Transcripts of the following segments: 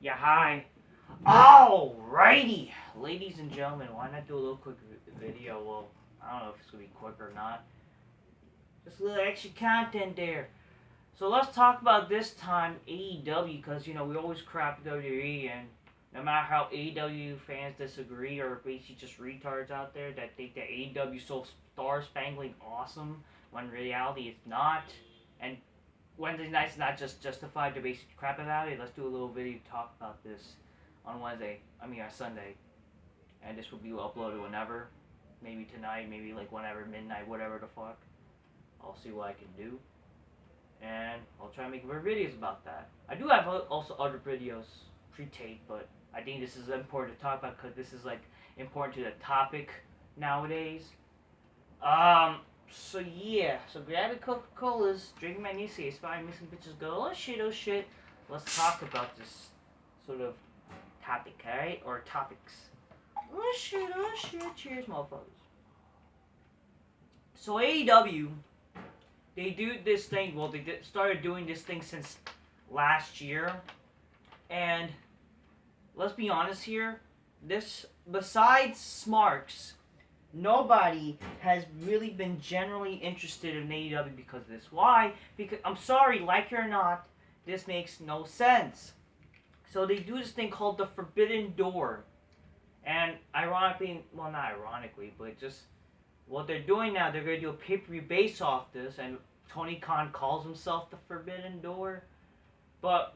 Yeah, hi. Alrighty, ladies and gentlemen, why not do a little quick video? Well, I don't know if it's gonna be quick or not. Just a little extra content there. So let's talk about this time AEW because we always crap WWE, and no matter how AEW fans disagree or basically just retards out there that think that AEW is so star spangling awesome when in reality it's not, and Wednesday night's not just justified to basically crap about it. Let's do a little video to talk about this on Wednesday. On Sunday, and this will be uploaded whenever. Maybe tonight, maybe like whenever midnight, whatever the fuck. I'll see what I can do, and I'll try to make more videos about that. I do have also other videos pre-taped, but I think this is important to talk about because this is like important to the topic nowadays. So yeah, so grab your Coca-Colas, drink my Nisi, aspiring missing bitches go, oh shit, oh shit. Let's talk about this sort of topic, alright? Or topics. Oh shit, cheers, motherfuckers. So AEW, they do this thing, well, they started doing this thing since last year. And let's be honest here, this, besides Smarks, nobody has really been generally interested in AEW because of this. Why? Because, I'm sorry, like it or not, this makes no sense. So they do this thing called the Forbidden Door. And ironically, well, not ironically, but just what they're doing now, they're going to do a pay-per-view based off this, and Tony Khan calls himself the Forbidden Door. But,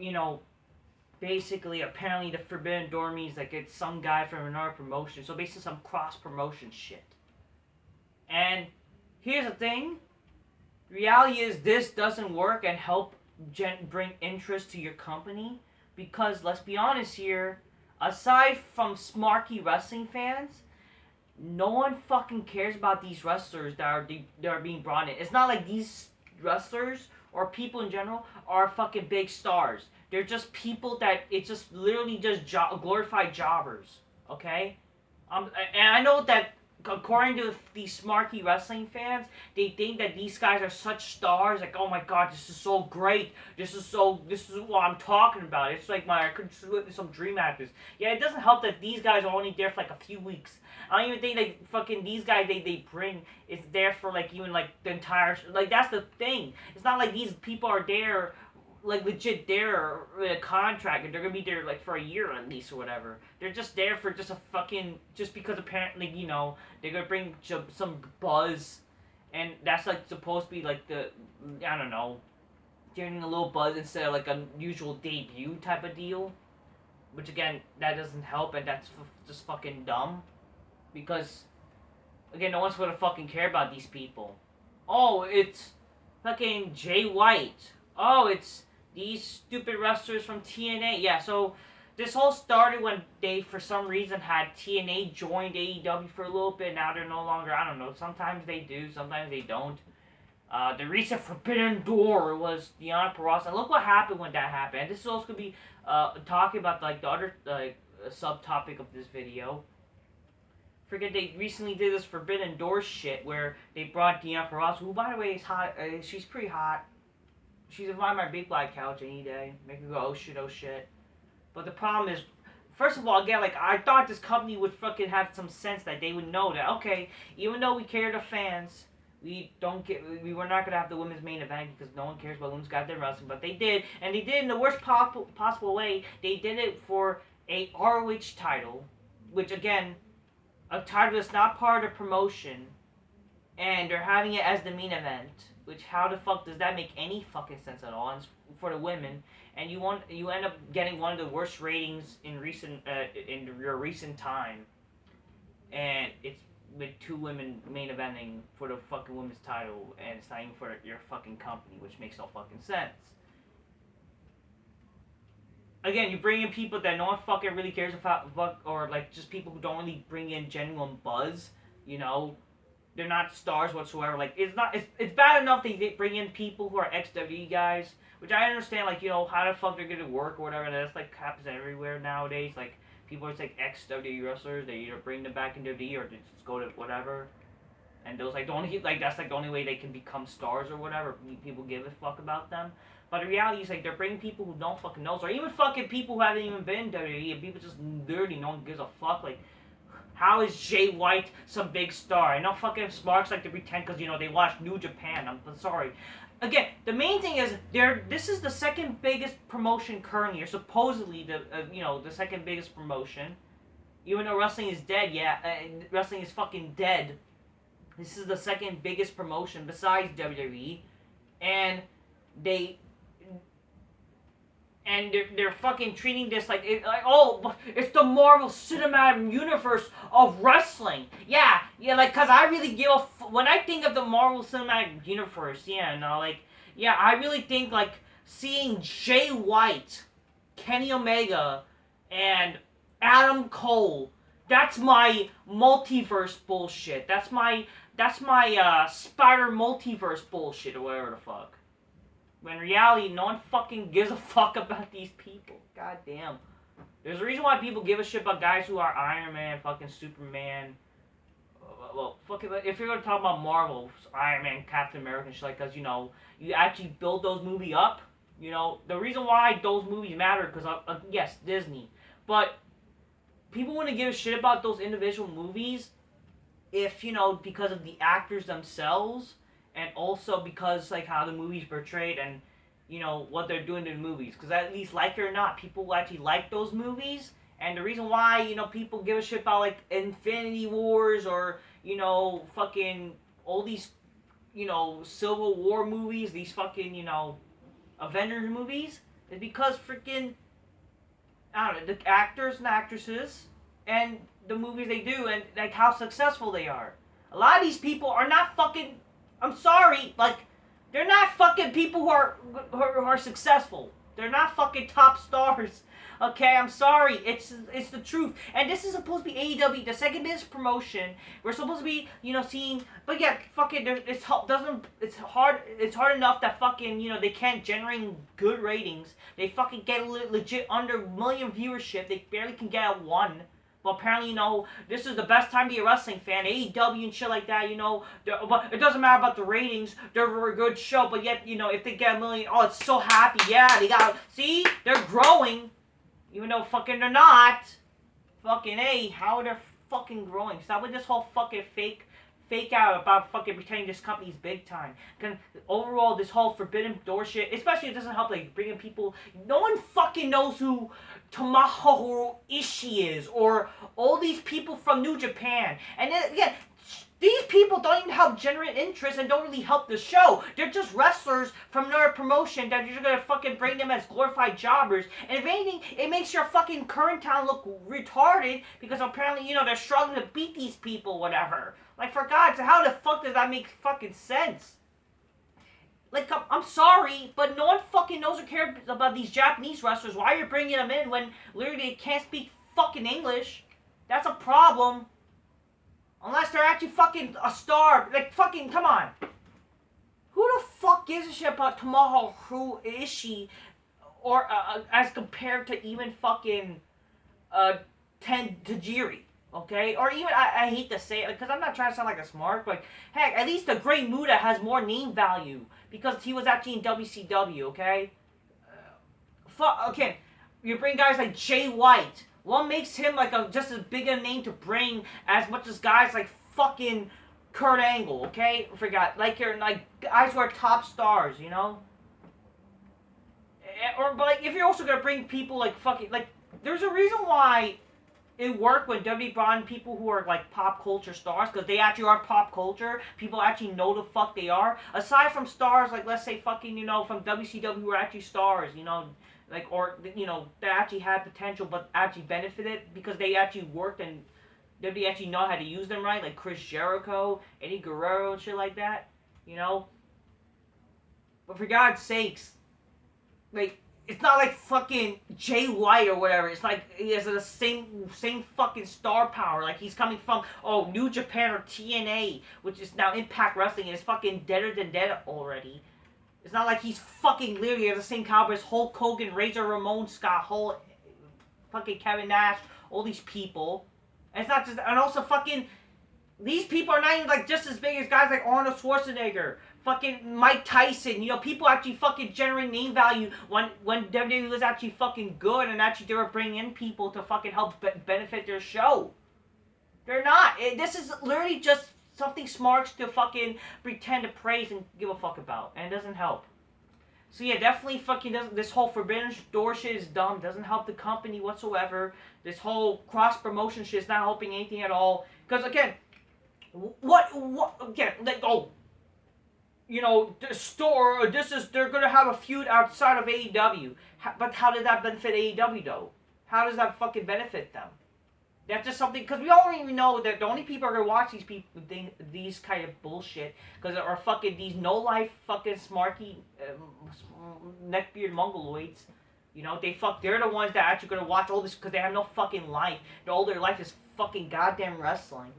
basically, apparently the Forbidden Door means like it's some guy from another promotion. So basically some cross-promotion shit. And here's the thing. Reality is this doesn't work and help bring interest to your company. Because, let's be honest here, aside from smarky wrestling fans, no one fucking cares about these wrestlers that are being brought in. It's not like these wrestlers or people in general are fucking big stars. They're just people that it's just literally just glorified jobbers. Okay, and I know that according to these smarky wrestling fans, they think that these guys are such stars. Like, oh my god, this is so great. This is what I'm talking about. It's like I could some dream actors. Yeah, it doesn't help that these guys are only there for like a few weeks. I don't even think like fucking these guys they bring is there for like even like the entire like that's the thing. It's not like these people are there like legit there with a contract and they're gonna be there like for a year at least or whatever. They're just there for just a fucking just because apparently they're gonna bring some buzz, and that's like supposed to be like the I don't know, getting a little buzz instead of like a usual debut type of deal. Which again, that doesn't help and that's just fucking dumb, because again, no one's gonna fucking care about these people. Oh, it's fucking Jay White. Oh, it's these stupid wrestlers from TNA. Yeah, so this all started when they, for some reason, had TNA joined AEW for a little bit. Now they're no longer, I don't know, sometimes they do, sometimes they don't. The recent Forbidden Door was Deonna Purrazzo. And look what happened when that happened. And this is also going to be talking about like the other subtopic of this video. Forget they recently did this Forbidden Door shit where they brought Deonna Purrazzo, who by the way is hot. She's pretty hot. She's on my big black couch any day. Make her go, oh shit, oh shit. But the problem is, first of all, again, like, I thought this company would fucking have some sense that they would know that, okay, even though we care to fans, we were not going to have the women's main event because no one cares about women's goddamn wrestling, but they did, and they did in the worst possible way. They did it for a ROH title, which, again, a title that's not part of the promotion, and they're having it as the main event. Which, how the fuck does that make any fucking sense at all? And it's for the women, and you end up getting one of the worst ratings in your recent time, and it's with two women main eventing for the fucking women's title, and it's not even for your fucking company, which makes no fucking sense. Again, you bring in people that no one fucking really cares about, or like just people who don't really bring in genuine buzz, they're not stars whatsoever. Like, it's bad enough they bring in people who are ex-WWE guys, which I understand, like, how the fuck they're gonna work or whatever, and that's, like, happens everywhere nowadays. Like, people are, like, ex-WWE wrestlers, they either bring them back in WWE or they just go to whatever. And those, like, that's, like, the only way they can become stars or whatever. People give a fuck about them. But the reality is, like, they're bringing people who don't fucking know, or even fucking people who haven't even been in WWE, and people just literally no one gives a fuck. Like, how is Jay White some big star? I know fucking Smarks like to pretend because, you know, they watch New Japan. I'm sorry. Again, the main thing is, this is the second biggest promotion currently, or supposedly the second biggest promotion. Even though wrestling is dead, wrestling is fucking dead. This is the second biggest promotion besides WWE, and they they're fucking treating this like it's the Marvel Cinematic Universe of wrestling. Yeah, like, cause I really give when I think of the Marvel Cinematic Universe, I really think like seeing Jay White, Kenny Omega, and Adam Cole. That's my multiverse bullshit. That's my Spider multiverse bullshit or whatever the fuck. When in reality, no one fucking gives a fuck about these people. God damn. There's a reason why people give a shit about guys who are Iron Man, fucking Superman. Well, fucking, if you're gonna talk about Marvel, Iron Man, Captain America, and shit like, cause, you know, you actually build those movies up. You know, the reason why those movies matter, because, yes, Disney. But people wouldn't give a shit about those individual movies if, you know, because of the actors themselves. And also because, like, how the movie's portrayed and, you know, what they're doing in the movies. Because at least, like it or not, people actually like those movies. And the reason why, you know, people give a shit about, like, Infinity Wars or, you know, fucking all these, you know, Civil War movies, these fucking, you know, Avengers movies, is because freaking, I don't know, the actors and actresses and the movies they do and, like, how successful they are. A lot of these people are not fucking... I'm sorry, like, they're not fucking people who are successful. They're not fucking top stars. Okay, I'm sorry. It's the truth. And this is supposed to be AEW, the second biggest promotion. We're supposed to be, you know, seeing, but yeah, fucking, it's hard enough that fucking, you know, they can't generate good ratings. They fucking get legit under 1 million viewership. They barely can get at 1. Well, apparently, you know, this is the best time to be a wrestling fan. AEW and shit like that, you know. But it doesn't matter about the ratings. They're a very good show. But yet, you know, if they get 1 million, oh, it's so happy. Yeah, they got... See? They're growing. Even though fucking they're not. Fucking A, how are they fucking growing? Stop with this whole fucking fake out about fucking pretending this company's big time. Cause overall, this whole Forbidden Door shit, especially it doesn't help, like, bringing people... No one fucking knows who Tomohiro Ishii is, or all these people from New Japan. And then, again, these people don't even help generate interest and don't really help the show. They're just wrestlers from another promotion that you're gonna fucking bring them as glorified jobbers. And if anything, it makes your fucking current town look retarded because apparently, you know, they're struggling to beat these people, whatever. Like, for God's sake, how the fuck does that make fucking sense? Like, I'm sorry, but no one fucking knows or cares about these Japanese wrestlers. Why are you bringing them in when literally they can't speak fucking English? That's a problem. Unless they're actually fucking a star. Like, fucking, come on. Who the fuck gives a shit about Tomohiro Ishii or, as compared to even fucking, Ten Tajiri? Okay? Or even, I hate to say it, because I'm not trying to sound like a smart, but, heck, at least the Great Muta has more name value, because he was actually in WCW, okay? Okay, you bring guys like Jay White. What makes him, like, just as big a name to bring as much as guys like fucking Kurt Angle, okay? Forgot, like, you're, like, guys who are top stars, you know? Or, but, like, if you're also gonna bring people like fucking, like, there's a reason why it worked when WWE brought in people who are, like, pop culture stars, because they actually are pop culture. People actually know the fuck they are. Aside from stars, like, let's say fucking, you know, from WCW who are actually stars, you know, like, or, you know, that actually had potential but actually benefited because they actually worked and WWE actually know how to use them right, like Chris Jericho, Eddie Guerrero, and shit like that, you know? But for God's sakes, like, it's not like fucking Jay White or whatever. It's like he has the same fucking star power. Like, he's coming from, oh, New Japan or TNA, which is now Impact Wrestling, and is fucking deader than dead already. It's not like he's fucking literally at the same caliber as Hulk Hogan, Razor Ramon, Scott Hall, fucking Kevin Nash, all these people. And it's not just, and also fucking, these people are not even like just as big as guys like Arnold Schwarzenegger, fucking Mike Tyson. You know, people actually fucking generate name value when WWE was actually fucking good and actually they were bringing in people to fucking help benefit their show. They're not. This is literally just something smarts to fucking pretend to praise and give a fuck about, and it doesn't help. So yeah, definitely fucking doesn't. This whole forbidden door shit is dumb. Doesn't help the company whatsoever. This whole cross promotion shit is not helping anything at all. Because again, what again? Like you know, the store. They're gonna have a feud outside of AEW. But how did that benefit AEW though? How does that fucking benefit them? That's just something, because we already know that the only people are going to watch these kind of bullshit, because are fucking these no-life fucking smarky neckbeard mongoloids. You know, they're the ones that are actually going to watch all this, because they have no fucking life. All their life is fucking goddamn wrestling.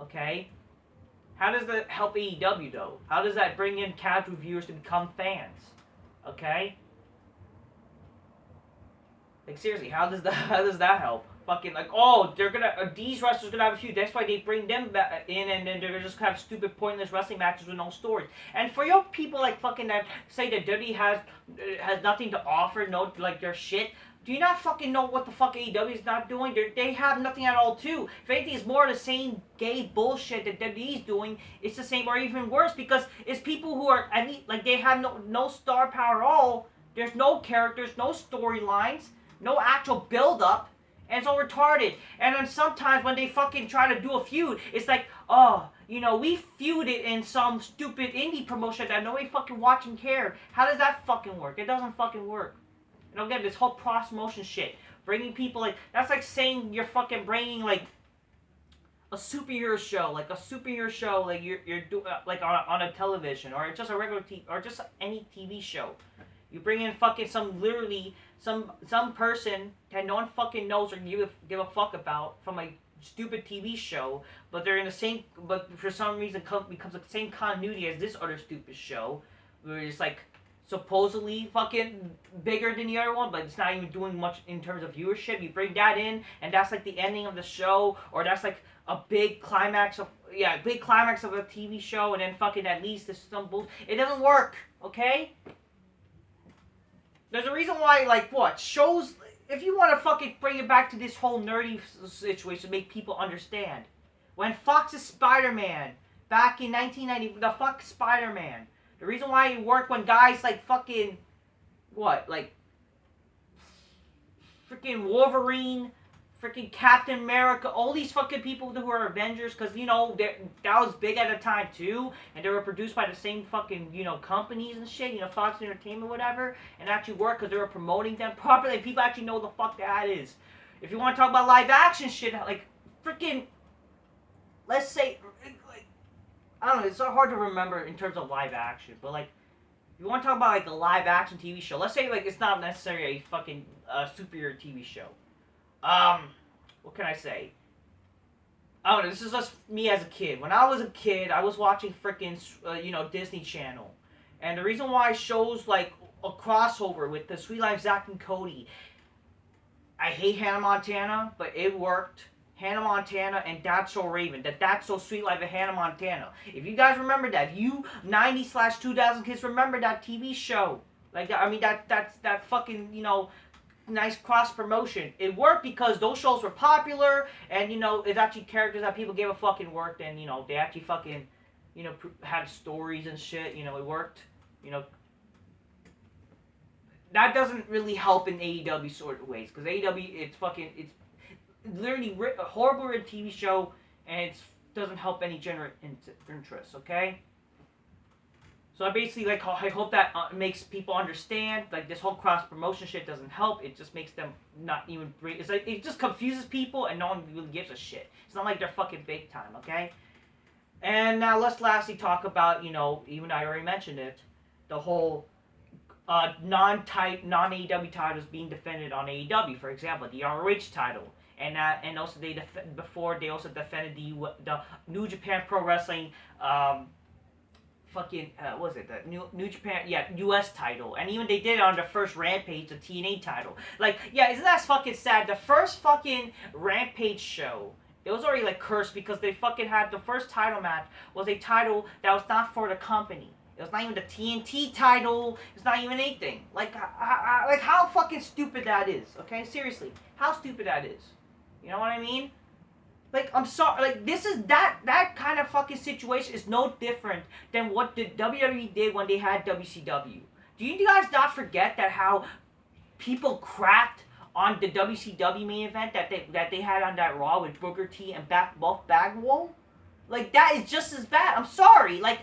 Okay? How does that help AEW, though? How does that bring in casual viewers to become fans? Okay? Like, seriously, how does that help? Fucking like, oh, they're gonna these wrestlers gonna have a feud. That's why they bring them back in, and then they're just have stupid, pointless wrestling matches with no stories. And for your people like fucking that say that WWE has nothing to offer, no like their shit. Do you not fucking know what the fuck AEW is not doing? They have nothing at all too. If anything, it's more of the same gay bullshit that WWE is doing. It's the same or even worse because it's people who are like they have no star power at all. There's no characters, no storylines, no actual build up. And it's all retarded. And then sometimes when they fucking try to do a feud, it's like, oh, you know, we feuded in some stupid indie promotion that nobody fucking watched and cared. How does that fucking work? It doesn't fucking work. And again, this whole cross-promotion shit. Bringing people, like, that's like saying you're fucking bringing, like, a superhero show. Like, you're doing, like, on a television. Or just a regular TV, or just any TV show. You bring in fucking some person that no one fucking knows or give a fuck about from a stupid TV show, but they're in the same, but for some reason becomes the same continuity as this other stupid show, where it's like supposedly fucking bigger than the other one, but it's not even doing much in terms of viewership. You bring that in, and that's like the ending of the show, or that's like a big climax of a TV show, and then fucking at least there's some bullshit. It doesn't work, okay? There's a reason why, like, shows, if you want to fucking bring it back to this whole nerdy situation, make people understand. When Fox's Spider-Man, back in 1990, the fuck Spider-Man, the reason why it worked when guys like fucking, freaking Wolverine, freaking Captain America, all these fucking people who are Avengers, because, you know, that was big at the time, too, and they were produced by the same fucking, you know, companies and shit, you know, Fox Entertainment, whatever, and actually worked because they were promoting them properly, and people actually know what the fuck that is. If you want to talk about live action shit, like, freaking, let's say, like, I don't know, it's so hard to remember in terms of live action, but, like, if you want to talk about, like, a live action TV show, let's say, like, it's not necessarily a fucking superhero TV show. What can I say? I don't know, this is just me as a kid. When I was a kid, I was watching freaking, Disney Channel. And the reason why shows like a crossover with the Sweet Life Zack and Cody, I hate Hannah Montana, but it worked. Hannah Montana and That's So Raven. That's So Sweet Life of Hannah Montana. If you guys remember that, you 90/2000 kids remember that TV show. Like, that fucking, you know, nice cross promotion. It worked because those shows were popular, and, you know, it's actually characters that people gave a fucking worked, and, you know, they actually fucking, you know, had stories and shit. You know, it worked. You know, that doesn't really help in AEW sort of ways, because AEW, it's literally a horrible written TV show, and it doesn't help any generate interest. Okay. So I basically, like, I hope that makes people understand, like, this whole cross-promotion shit doesn't help. It just makes them not even bring, it's like, it just confuses people, and no one really gives a shit. It's not like they're fucking big time, okay? And now let's lastly talk about, you know, even I already mentioned it, the whole non-AEW titles being defended on AEW. For example, the ROH title. And also they also defended the New Japan Pro Wrestling, what was it, the New Japan, U.S. title, and even they did it on the first Rampage, the TNA title. Like, yeah, isn't that fucking sad? The first fucking Rampage show, it was already, like, cursed because they fucking had, the first title match was a title that was not for the company. It was not even the TNT title. It's not even anything. Like how fucking stupid that is. Okay, seriously, how stupid that is. You know what I mean? Like, I'm sorry. Like, this is that kind of fucking situation is no different than what the WWE did when they had WCW. Do you guys not forget that how people crapped on the WCW main event that they had on that Raw with Booker T and Buff Bagwell? Like, that is just as bad. I'm sorry. Like,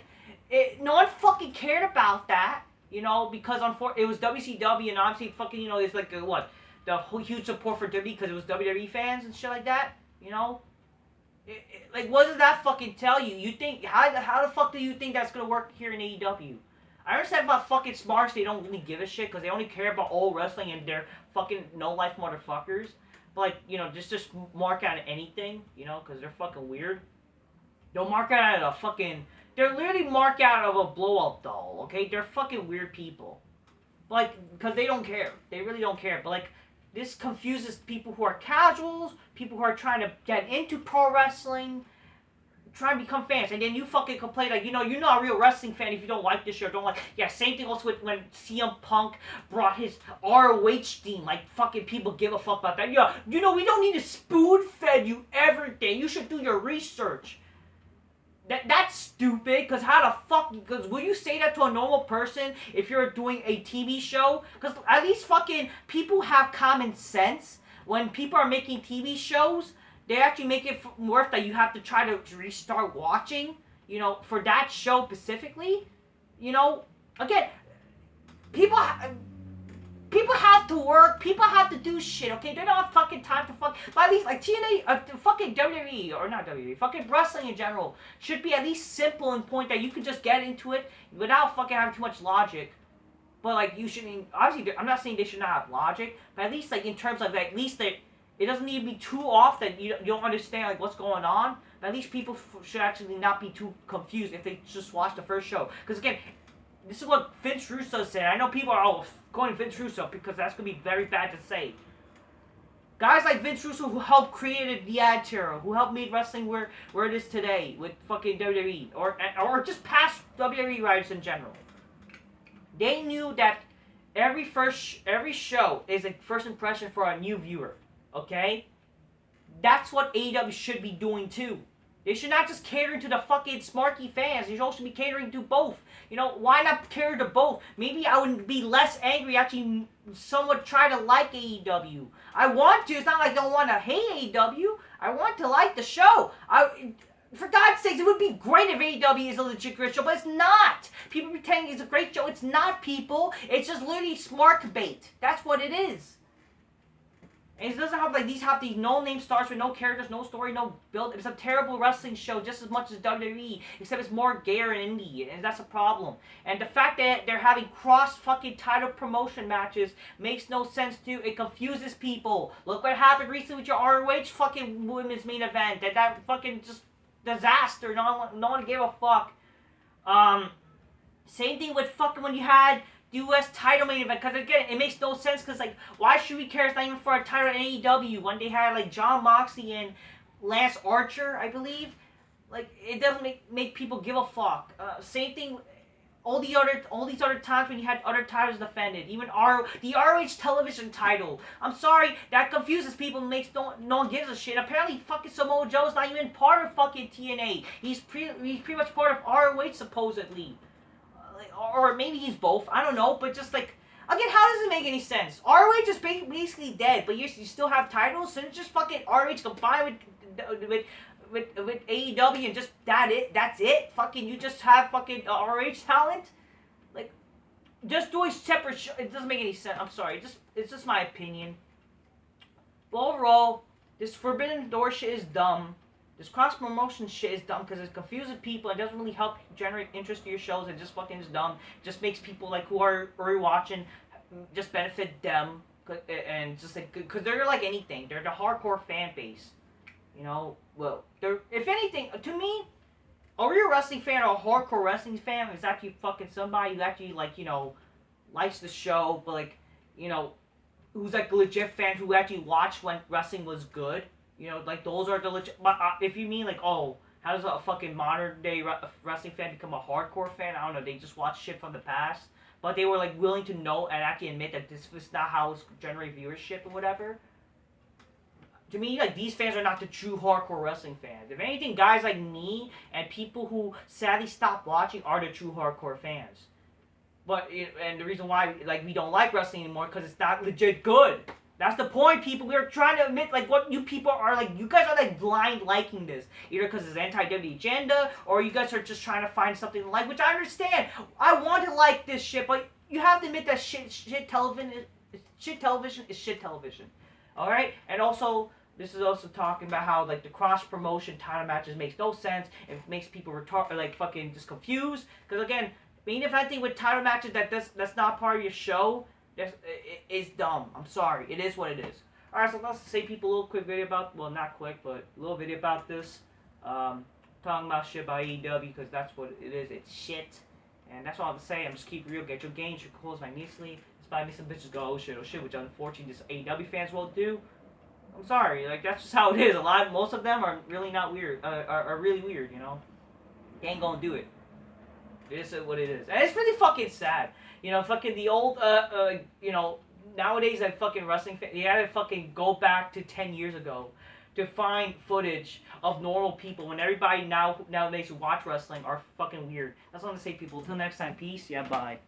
no one fucking cared about that, you know, because it was WCW and obviously fucking, you know, it's like, what? The whole huge support for WWE because it was WWE fans and shit like that, you know? Like, what does that fucking tell you? You think, how the fuck do you think that's gonna work here in AEW? I understand about fucking Smarks, they don't really give a shit because they only care about old wrestling and they're fucking no-life motherfuckers. But, like, you know, just mark out anything, you know, because they're fucking weird. Don't mark out of a fucking... They're literally marked out of a blow-up doll, okay? They're fucking weird people. Like, because they don't care. They really don't care. But, like, this confuses people who are casuals, people who are trying to get into pro wrestling, trying to become fans, and then you fucking complain like, you know, you're not a real wrestling fan if you don't like this show, don't like... Yeah, same thing also with when CM Punk brought his ROH theme, like, fucking people give a fuck about that. Yeah, you know, we don't need to spoon-fed you everything. You should do your research. That's stupid, because how the fuck... Because will you say that to a normal person if you're doing a TV show? Because at least fucking people have common sense. When people are making TV shows, they actually make it worth that you have to try to restart watching, you know, for that show specifically. You know, again, people have to work, people have to do shit, okay? They don't have fucking time to fuck... But at least, like, TNA, fucking WWE, or not WWE, fucking wrestling in general, should be at least simple in point that you can just get into it without fucking having too much logic. But, like, you shouldn't... Obviously, I'm not saying they should not have logic, but at least, like, in terms of, like, at least it doesn't need to be too off that you don't understand, like, what's going on. But at least people should actually not be too confused if they just watch the first show. Because, again, this is what Vince Russo said. I know people are going Vince Russo because that's going to be very bad to say. Guys like Vince Russo who helped create the Attitude Era, who helped make wrestling where it is today with fucking WWE, or just past WWE writers in general. They knew that every show is a first impression for a new viewer, okay? That's what AEW should be doing too. They should not just cater to the fucking smarky fans. They should also be catering to both. You know, why not cater to both? Maybe I would be less angry, actually somewhat try to like AEW. I want to. It's not like I don't want to hate AEW. I want to like the show. For God's sakes, it would be great if AEW is a legit great show, but it's not. People pretending it's a great show. It's not, people. It's just literally smart bait. That's what it is. And it doesn't have, like, these no-name stars with no characters, no story, no build. It's a terrible wrestling show just as much as WWE, except it's more gayer and indie, and that's a problem. And the fact that they're having cross-fucking title promotion matches makes no sense, too. It confuses people. Look what happened recently with your ROH fucking women's main event. That fucking just disaster. No one gave a fuck. Same thing with fucking when you had the U.S. title main event, because again, it makes no sense, because, like, why should we care? It's not even for a title in AEW, when they had, like, Jon Moxley and Lance Archer, I believe. Like, it doesn't make people give a fuck. Same thing, all these other times when you had other titles defended, even the ROH television title. I'm sorry, that confuses people and makes no one gives a shit. Apparently, fucking Samoa Joe's not even part of fucking TNA. He's pretty much part of ROH, supposedly. Or maybe he's both. I don't know. But just like, again, how does it make any sense? ROH is basically dead, but you still have titles. So just fucking ROH combined with AEW and just that's it. Fucking you just have fucking ROH talent. Like, just doing separate shows. It doesn't make any sense. I'm sorry. It's just my opinion. But overall, this Forbidden Door shit is dumb. This cross-promotion shit is dumb because it confuses people. It doesn't really help generate interest to your shows. It just fucking is dumb. It just makes people, like, who are watching, just benefit them. And just, like, because they're like anything. They're the hardcore fan base. You know? Well, they're, if anything, to me, a real wrestling fan or a hardcore wrestling fan is actually fucking somebody who actually, like, you know, likes the show, but, like, you know, who's, like, a legit fan who actually watched when wrestling was good. You know, like, those are the legit... But if you mean, like, oh, How does a fucking modern day wrestling fan become a hardcore fan? I don't know. They just watch shit from the past, but they were like willing to know and actually admit that this was not how it's generate viewership or whatever. To me, like, these fans are not the true hardcore wrestling fans. If anything, guys like me and people who sadly stopped watching are the true hardcore fans. But and the reason why like we don't like wrestling anymore because it's not legit good. That's the point, people. We're trying to admit like what you people are like. You guys are like blind liking this, either because it's anti-WWE agenda or you guys are just trying to find something to like. Which I understand. I want to like this shit, but you have to admit that shit television is shit television. All right, and also. This is also talking about how like the cross promotion title matches makes no sense. It makes people like fucking just confused. Because again, main eventing with title matches that's not part of your show, is dumb. I'm sorry. It is what it is. Alright, so let's say people a little quick video about, well, not quick, but a little video about this. Talking about shit about AEW because that's what it is. It's shit. And that's all I have to say. I'm just keep it real. Get your gains, your clothes magnetically. Inspire me some bitches go oh shit, which unfortunately this AEW fans won't do. I'm sorry, like that's just how it is. Most of them are really not weird, are really weird, you know. They ain't gonna do it. It is what it is, and it's really fucking sad. You know, fucking the old, you know, nowadays that fucking wrestling fan, you gotta fucking go back to 10 years ago to find footage of normal people when everybody nowadays who watch wrestling are fucking weird. That's all I'm gonna say, people. Until next time, peace. Yeah, bye.